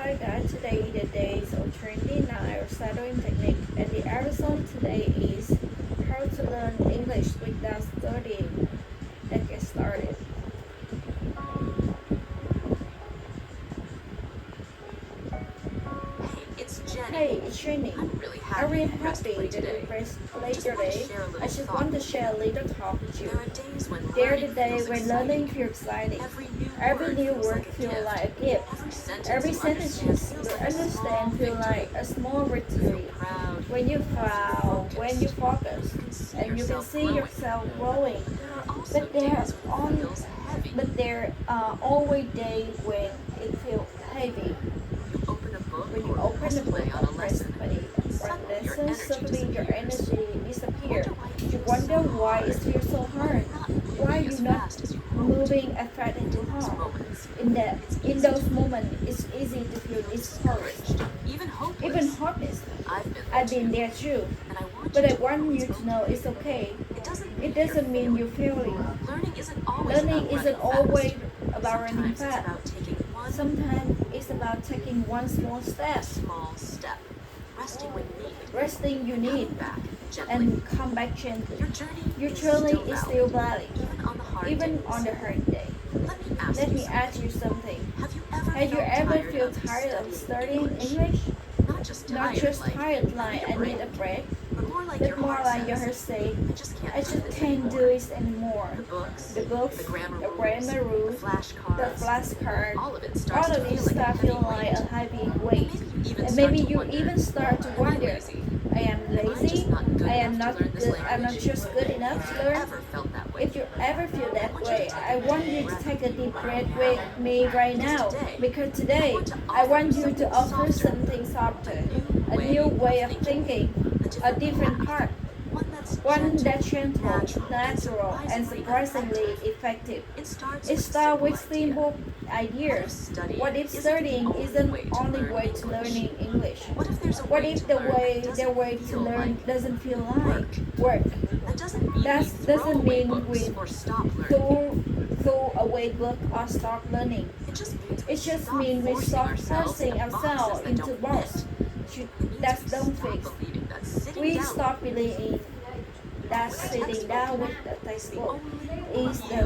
Hi guys, today the day is of training or studying technique, and the episode today is how to learn English without studying. Let's get started. Hey, it's Jenny. I'm really happy that we played today. I just want to share a little talk with you. There are the days when learning feels exciting. Every new word feels like a gift. Every sentence you understand feels like a small victory. When you fall, when you focus, and you can see yourself growing. But there are always days when it feels heavy. When you open the book and press play, one lesson suddenly your energy disappears. You wonder why it feels so hard. Why you're not moving as fast as you are. In those moments, it's easy to feel discouraged, even hopeless. I've been there too. But I want you to know it's okay. It doesn't mean you're failing. Learning isn't always about running fast. Sometimes it's about taking one small step. Resting you need, and come back gently. Your journey is still valid, even on the hard day. Let me ask you something. Have you ever felt tired of studying English? Not just tired like I need a break, but more like your heart say, I just can't do it anymore. The books, the grammar rules, the flashcard, all of it start feeling like a heavy weight. And maybe you even start to wonder, I am lazy, I'm not just good enough to learn. If you ever feel that way, I want you to take a deep breath with me right now. Because today, I want you to offer something softer, a new way of thinking, a different path, one that's gentle, natural, and surprisingly effective. It starts with simple ideas. What if studying isn't the only way to learning English? What if the way to learn doesn't feel like work? That doesn't mean we throw away book or stop learning. It just means we stop forcing ourselves into box that don't fix. We stop believing that sitting down with the textbook is the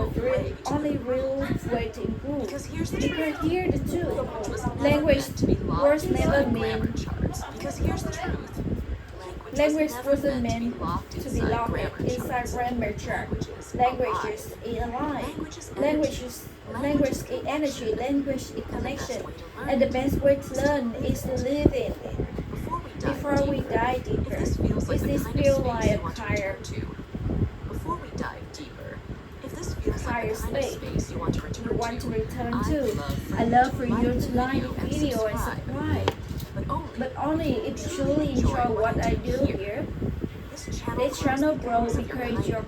only real way to improve. Because here the truth. Words never mean Language wasn't meant to be locked inside grammar chart. Language is a line. Language is energy. Language is connection. And the best way to learn is to live in it. Before we dive deeper, is this feel like a higher space you want to return to? I love for you to like the video and subscribe. But only if you truly enjoy what I do here. This channel grows because of your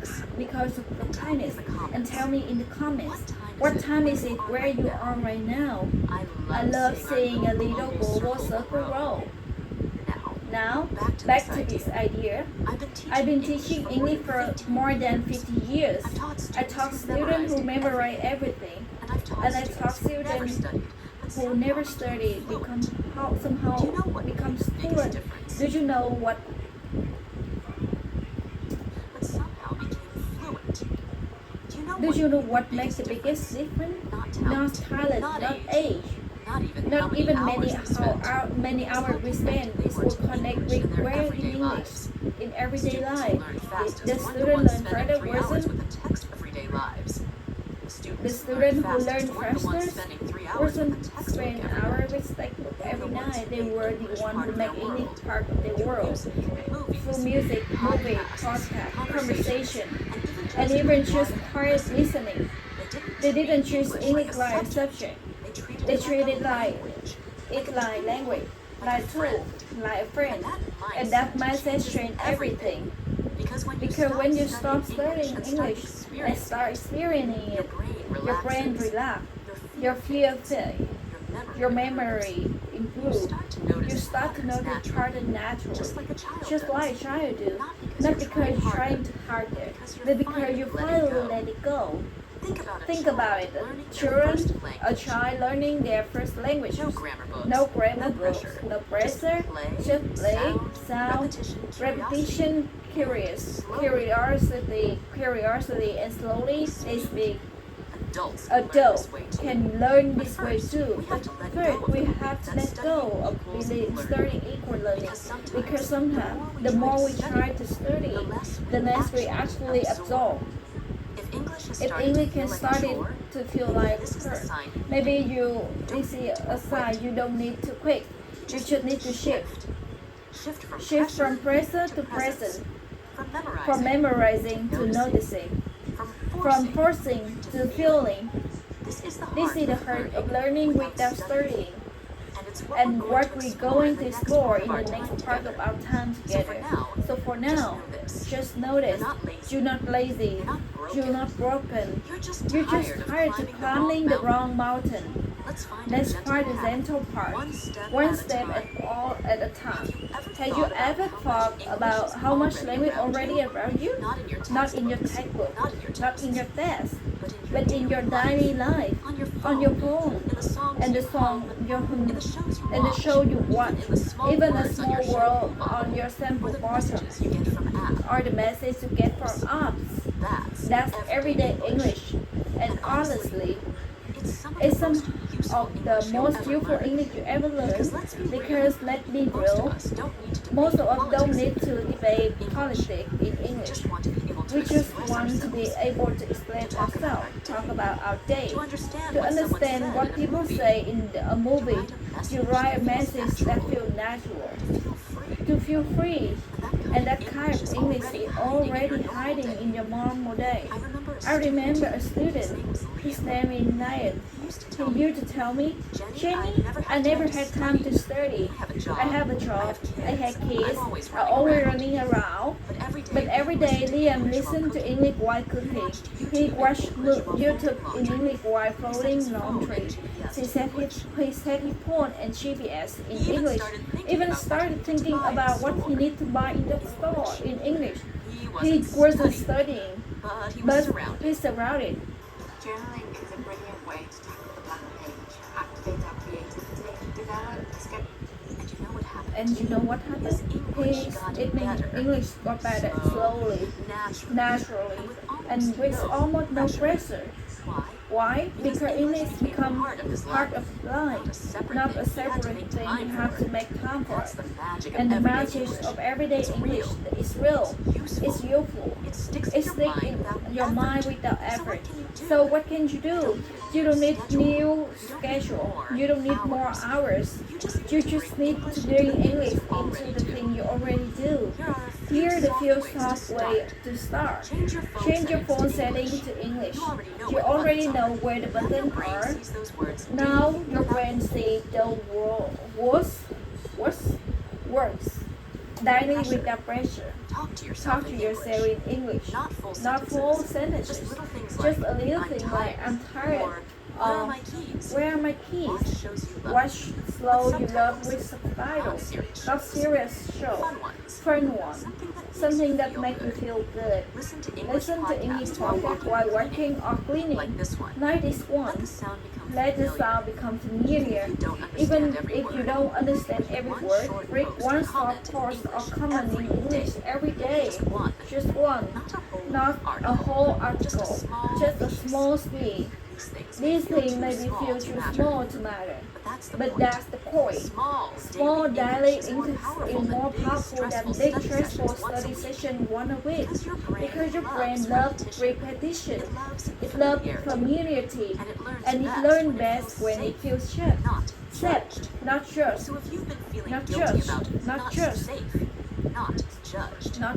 kindness. And tell me in the comments, what time is it where you are right now? I love seeing a little global circle roll. Now, back to this idea. I've been teaching English for more than 50 years. I taught students who memorize everything. And I taught students who never studied somehow becomes fluent. Do you know what? Do you know what makes the biggest difference? Not talent, not age, not even many hours we spend. It will connect with where in English in everyday life. The student learn further the student who learn faster spend hours with textbook every night. They were the one who make English part of the world. Through music, movie, podcast, conversation, and even just quiet listening. They didn't choose English like a subject. They treated it like language, like tool, like a friend. And that mindset changed everything. Because when you stop studying English and start experiencing it, your brain relax, your fear fade, your memory improves. You start to know the pattern naturally, just like a child do. Not because you're trying too hard there, but because you finally let it go. Think about it. A child learning their first language. No grammar books, no pressure, just play, sound, repetition, curiosity, and slowly they speak. Adults can learn this way too, but first we have to let go of really studying equal learning because sometimes the more we try to study, the less we actually absorb. If English can start it to feel like her, maybe you see a sign you don't need to quit. You should need to shift. Shift from pressure to present, from memorizing to noticing, from forcing to feeling. This is the heart of learning without studying, and what we're going to explore in the next part of our time together. So for now, just notice you're not lazy, you're not broken, you're just tired of climbing the wrong mountain. Let's find the gentle part, one step at a time. Have you ever thought about how much language already around you? Not in your textbook, not in your desk, but in your daily life, on your phone, and the song you hum, and the show you watch, even a small world on your sample bottom, or the message you get from apps. That's everyday English, and honestly, it's some of the most useful English you ever learned because let's be real, most of us don't need to debate politics in English. We just want to be able to explain ourselves, talk about our day, to understand what people say in a movie, to write a message that feels natural, to feel free. And that kind of English is already hiding in your normal day. I remember a student, his name is Nayat. He used to tell me, Jenny, I never had time to study. I have a job, I have kids, I'm always running around. But every day Liam listened to English while cooking. He watched YouTube in English while folding laundry. He set his phone and GPS in English. Even started thinking about what he needed to buy in the store in English. He wasn't studying, but he's surrounded. Journaling is a brilliant way to tackle the blank page, activate our creativity, develop, escape. And you know what happened? English got better slowly, naturally, and with almost no pressure. Why? Because English becomes part of life, not a separate thing you have to make time for. And the magic of everyday English is real, it's useful, it sticks in your mind without effort. So what can you do? You don't need new schedule, you don't need more hours. You just need to bring English into the thing you already do. Here are the few soft ways to start. Change your phone setting to English. You already know where the buttons are. Now your brain sees the words daily without pressure. Talk to yourself in English. Not full sentences. Just a little thing like I'm tired. Where are my keys? Watch slow you love with subtitles. Not serious show. Fun one. Something that makes you feel good. Listen to English podcast while working or cleaning. Like this one. Let the sound become familiar. Even if you don't understand every word, read one short course or comment in English every day. Just one. Not a whole article. Just a small speed. These things may be feel too small to matter, but that's the point. Small daily increases is more powerful than big stressful study session one a week because your brain loves repetition, it loves familiarity, and it learns best when it feels safe. Not just, not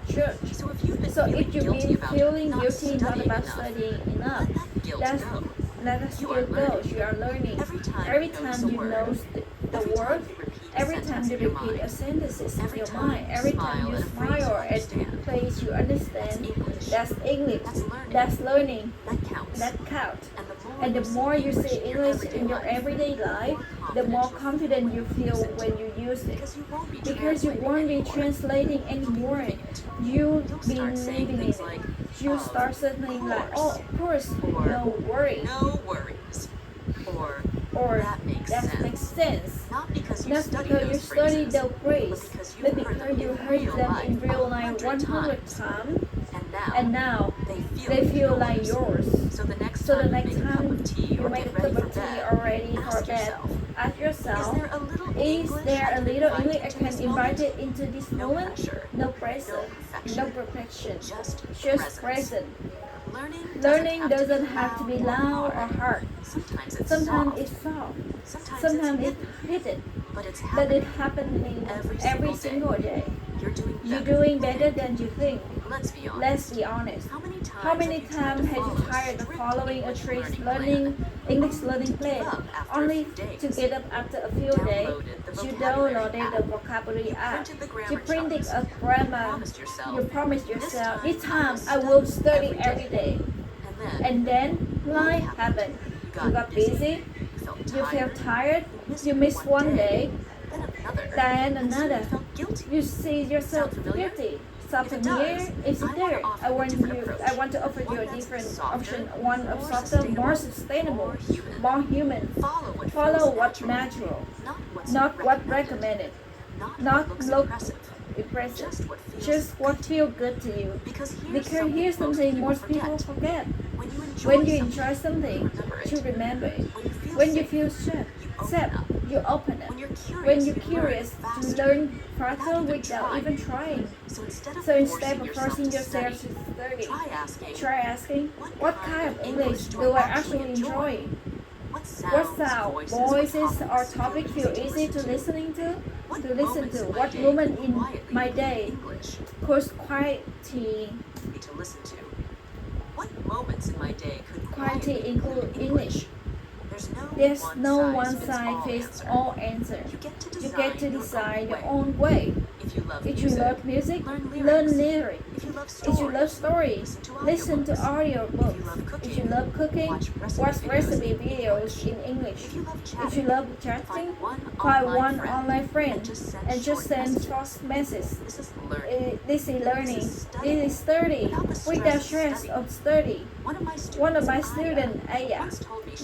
judged. So if you've been feeling guilty not about studying enough, let us still go. You are learning. Every time you know the word, Every time you repeat a sentence in your mind, every time you smile at a place you understand, that's English, that's learning, that counts. And the more you say English in your everyday life, the more confident you feel when you use it. Because you won't be translating anymore. You'll be living in it. You start saying like, oh, of course, no worries. No worries. Or That makes sense. Not because you study the phrase, but because you heard them in real life 100 times, and now they feel like yours. So the next So the time next time you you make a cup of tea or ready for bed, ask yourself, is there a little English I can invite it into this moment? No pressure, no perfection, just present. Learning doesn't have to be loud or hard. Sometimes it's soft, sometimes it's hidden, but it's happening every single day. You're doing better than you think. Let's be honest. How many times have you tired of following a trace English learning plan, only to get up after a few days? You downloaded the vocabulary app. You printed a grammar. You promised yourself, this time I will study every day. And then life happened. You got busy. You felt tired. You missed one day. Then another. You see yourself guilty. Something here is there. I want to offer you a different option, one of softer, more sustainable, more human. Follow what's natural, not what recommended, not look impressive, just what feels good to you. Because here's something most people forget. When you enjoy something, you remember it. When you feel sad, you open it. When you're curious, you learn faster without even trying. So instead of forcing yourself to study, try asking, what kind of English do I actually enjoy? What sound, voices, or topic feel easy to listen to? What moment in my day cause quiety? What moments in my day could Quiety include English. There's no one size fits all answer. You get to decide your own way. If you love music, learn lyrics. If you love stories, listen to audio books. If you love cooking, watch recipe videos in English. If you love chatting, find one online friend and just send short messages. This is learning. This is study without stress of study. One of my students, Aya,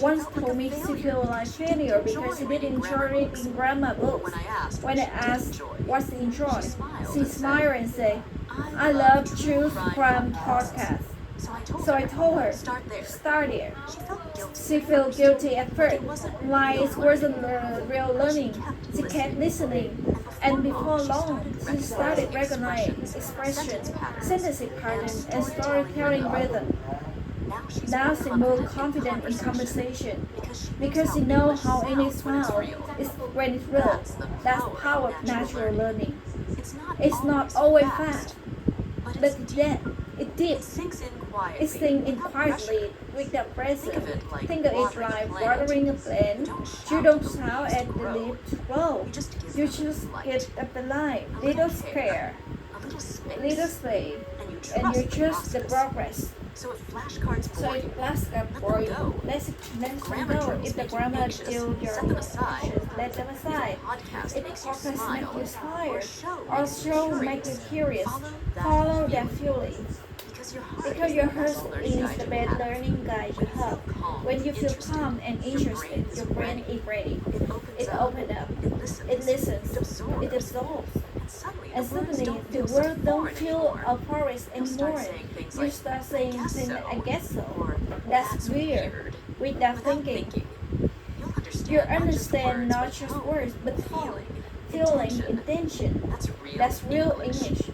once told me she feel like failure because she didn't enjoy reading grammar books. When I asked what she enjoyed, she smiled and said, I love true crime podcasts. So I told her, start there. She felt guilty at first, like it wasn't real learning. She kept listening, and before long, she started recognizing expression, sentence pattern, and storytelling rhythm. Now she more confident in conversation because she knows how English sounds when it's real. That's the power of natural learning. It's not always fast, but it did. It sinks in quietly without pressure. Think of it like watering a plant. You don't shout at the leaves to grow. You just get up the line, little care, little space, and you trust the progress. So if flashcards for you, let's know if the grammar still your actions, let them aside. If podcasts make you inspired, or show make you curious, follow that feeling. Because your heart is the best learning guide you have. When you feel calm and interested, your brain is ready. It opens up, it listens, it absorbs. And suddenly, the world don't feel a forest anymore. You start saying things, I guess so. That's weird. Without thinking. You understand not just words, but feeling, intention. That's real English.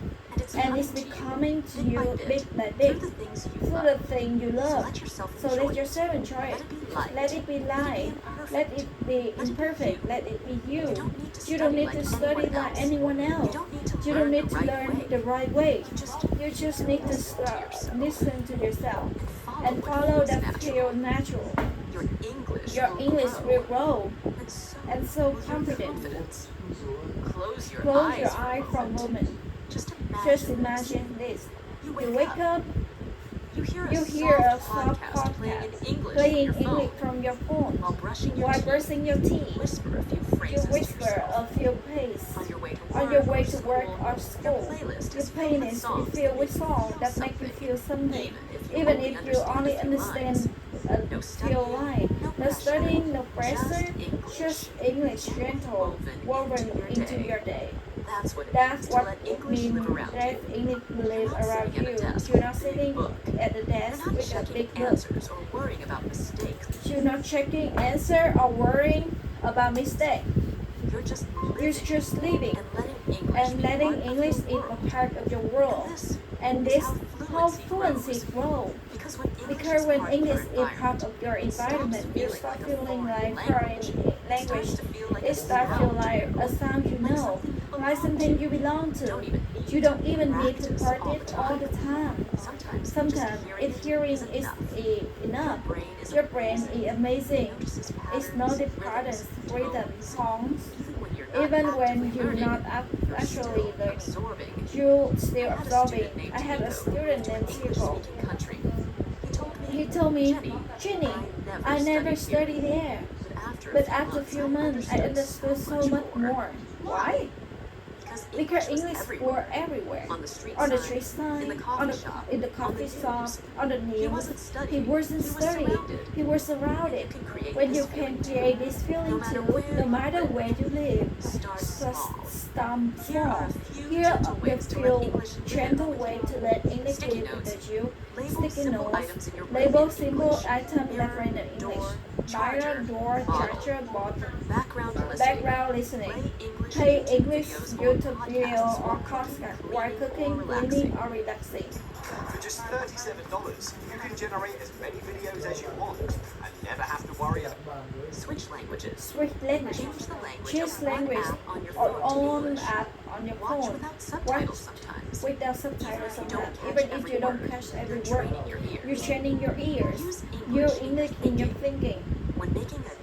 And it's becoming to you bit by bit through the thing you love. So let yourself enjoy it. Let it be light. Let it be imperfect. Let it be you. You don't need to study like anyone else. You don't need to learn the right way. You just need to start listen to yourself and follow that feel natural. your English will grow. And so, And so will your confident. confidence. Close your Close your eyes eye for a moment. Just Just imagine imagine this. You You wake up, You hear you a hear a soft soft podcast playing in podcast English playing from your phone English from your phone while brushing your while teeth. brushing your teeth. Whisper a few You phrases to whisper yourself. a few plays. On your way to work, On your way to or work school, or school, your playlist your is filled with playlist songs is filled with that songs that make you feel something, even if you only understand a few lines. No studying, no pressure, just English gentle woven into your day. That's what it means that English live around you. You're not sitting at the desk with a big book. answers or worrying about mistakes. You're not checking answer or worrying about mistake. You're just You're just living and letting and letting English be in a part of your world. And this how fluency grows. Because when English is part of your environment, you start feeling like foreign language. It starts to feel like a sound you know, like something you belong to. You don't even need to practice all the time. Sometimes, if hearing is enough, your brain is amazing. It's noted patterns, rhythm, songs. Even when you're not actually learning, you're still absorbing. I had a student named Hugo. He told me, Jenny, I never studied there. But after a few months, I understood so much more. Why? Because English were everywhere. On the street sign, in the coffee shop, on the news. He wasn't studying. He was surrounded. When you can create this feeling too, no matter where you live, start small. Here a few gentle way to let English live into you. Sticky notes, label simple item different in English. Mirror, door, charger, button. Background listening. Play English YouTube video or podcast while cooking, cleaning, or relaxing. For just $37, you can generate as many videos as you want and never have to worry about Switch languages. Switch language. Choose the language Choose language on your or phone to on English. app on your Watch phone. without subtitles sometimes. Without subtitles Even if you don't sometimes. catch Even if every you don't word, catch every you're word, training your ears. you're training your ears. Use Use English English in your thinking.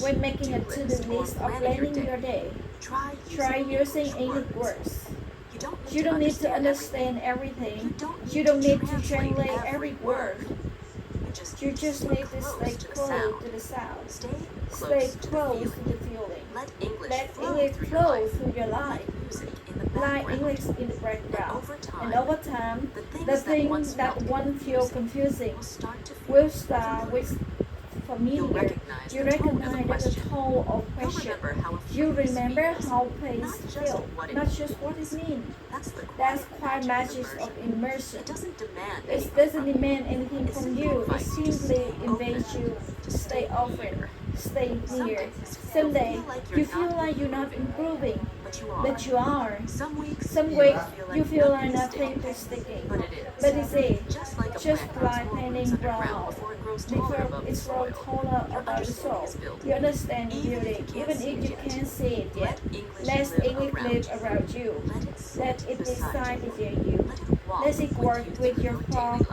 When making a to-do list list or or planning your day, try using English words. You don't need to understand everything. You don't need to translate every word. You just need to stay close to the sound. Stay close to the feeling. Let English flow through your life. Like English in the background. And over time, the things that once feel confusing will start with familiar. You recognize the tone of question. You remember how place feel, not just what it means. That's quite magic of immersion. It doesn't demand anything from you. It simply invites you to stay open, stay near. Someday you feel like you're not improving, but you are. Some weeks you feel like nothing is sticking, but it's it. Just like painting brown before it's grown taller about the soul. You understand beauty, even if you can't see it yet. Let English live around you. Let it reside within you. Let it work with your thought,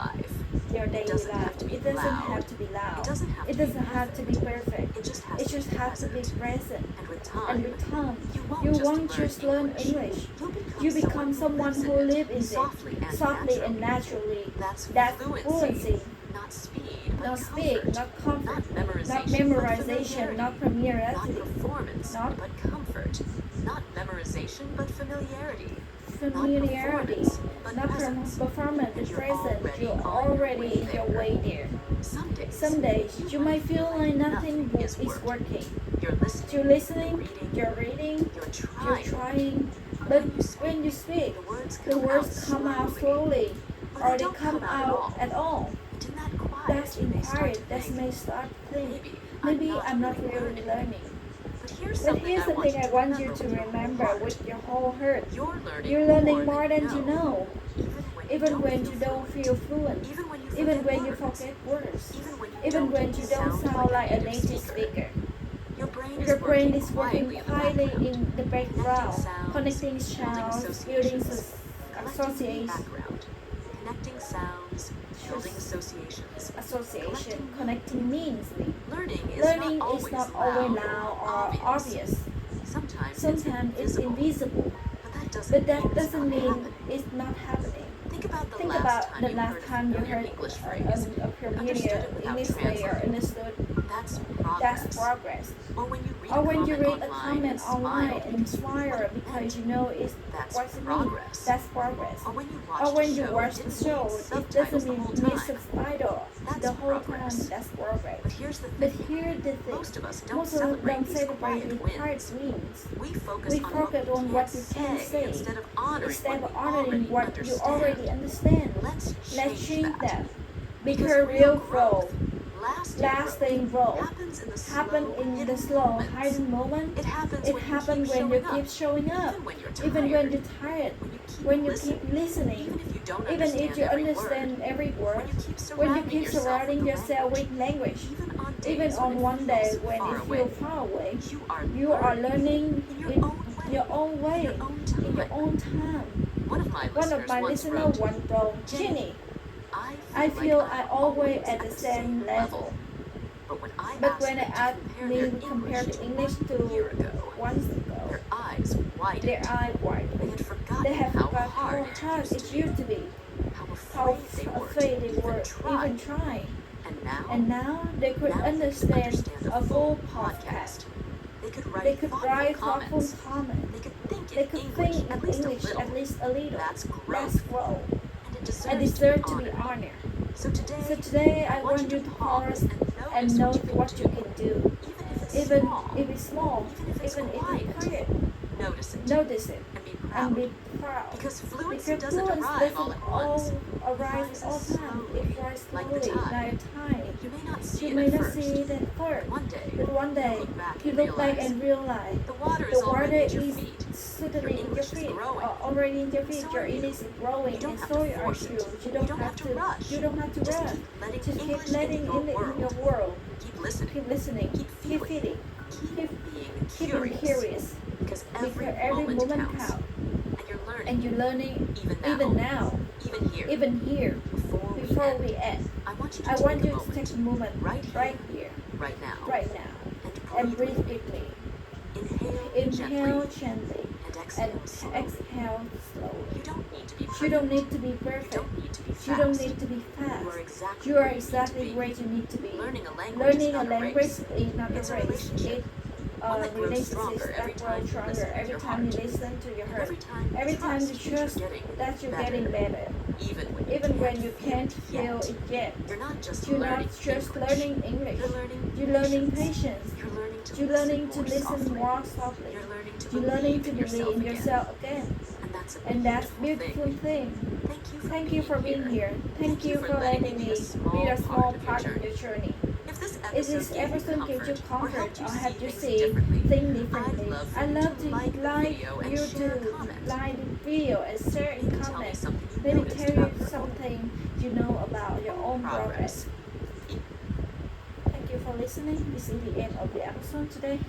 your daily life. It doesn't have to be loud. It doesn't have to be perfect. It just has to be present. And with time, you won't just learn English. You become someone who lives in it, softly and naturally. That's fluency. Not speed, not comfort, not memorization, not familiarity, not but comfort. Not memorization, but familiarity. familiarity, not performance, present. You're already in your way there. Some days you might feel like nothing is working. You're listening, you're reading, you're trying, but when you speak, the words come out slowly, or they come out at all. That's inquired, that may start think. Maybe I'm not really learning. But here's the thing I want you to remember with your whole heart. You're learning more than you know. Even when you don't feel fluent. Even when you forget words. Even when you don't sound like a native speaker. Your brain is working quietly in the background, connecting sounds, building associations. Connecting sounds, building associations. Association. Connecting means Learning is learning not is always not always loud loud or or obvious. Sometimes Sometimes it's invisible, but that but that doesn't doesn't mean mean it's not happening. Think about Think about the last time you heard English a phrase. familiar English player understood. That's That's progress. progress. Or when you read Or when you read a comment online and smile because you know it's That's what's it mean. progress. That's progress. Or Or when you watch the didn't show, need it subtitles doesn't the mean whole need time. subtitle That's the whole progress. time. That's progress. But here's the But thing. here's the thing. Most of us don't Most of us celebrate don't these celebrate quiet the quiet wins. wins. We focus We on focus what on we what can't we can say instead of honoring instead of what we honoring already what you understand. already understand. Let's Let's change that. Because Because real growth, lasting growth, happens happen in the slow, hidden moment. It happens It happens when you keep showing up, even when you're tired, when you keep listening, even if you understand every word, when you keep surrounding yourself with language, even on one day when it feels far away, you are learning in your own way, in your own time. One of my listeners once wrote, Ginny, I feel I always at the same level. But when I asked me to compare the English to once ago, their eyes widened. their eye widened. They had They forgotten have forgot how hard it used to be, how how afraid afraid they were even try. trying. And And now they could understand a full podcast. They could write thoughtful comments. comments. They could think in English at least a little. That's That's growth. growth. And I deserve to be honored. So So today I want you to pause and note what you can do, even if it's small, even if it's quiet. Notice it and be proud. Because Because fluency doesn't fluence arrive all doesn't at once. arrive all the time. It rises Like slowly, the tide. like a tide. You may not see You it may at not first. see it at first, One day, but one day you look back and realize the water is the water already at your is feet. suddenly in your English is feet, growing. or already in your feet. So Your are you. English is growing, You don't and have so to are force you. it. You don't have to rush. You don't have to Just rush. keep letting Just keep English letting into your in your world. Keep listening. Keep listening. Keep Keep feeling. feeling. Keep being Keep curious. Because Because every every moment moment counts. counts. And you're learning even now. Even here. Before we we end, I want you to I take want a you to moment take a moment right here, right now, right now, and and breathe deeply. Inhale Inhale gently and and exhale slowly. exhale slowly. You don't need to be perfect. You don't need to be You perfect. don't need to be fast. You don't need to be You fast. are exactly You where are you need to exactly be. where you need to be. Learning a language Learning is a not a language race. is not a It's a race. relationship. It's One a that grows relationship stronger every that time grows you stronger listen with every your time you heart. listen to your And heart. every time you trust that you're better. getting better. Even When you can't feel it yet. You're not just You're learning not just English. learning English. You're learning patience. patience. You're learning to You're learning to listen more softly. You're learning to believe in yourself again. And that's a beautiful thing. Thank you for being here. Thank you for letting me be a small part of your journey. If this episode gives you comfort or help you see differently, things differently, I'd love to like the video and you share a to comment. like the video and share in Maybe tell me comments. something you Maybe noticed tell you about your something you know about your own progress. Thank you for listening. This is the end of the episode today.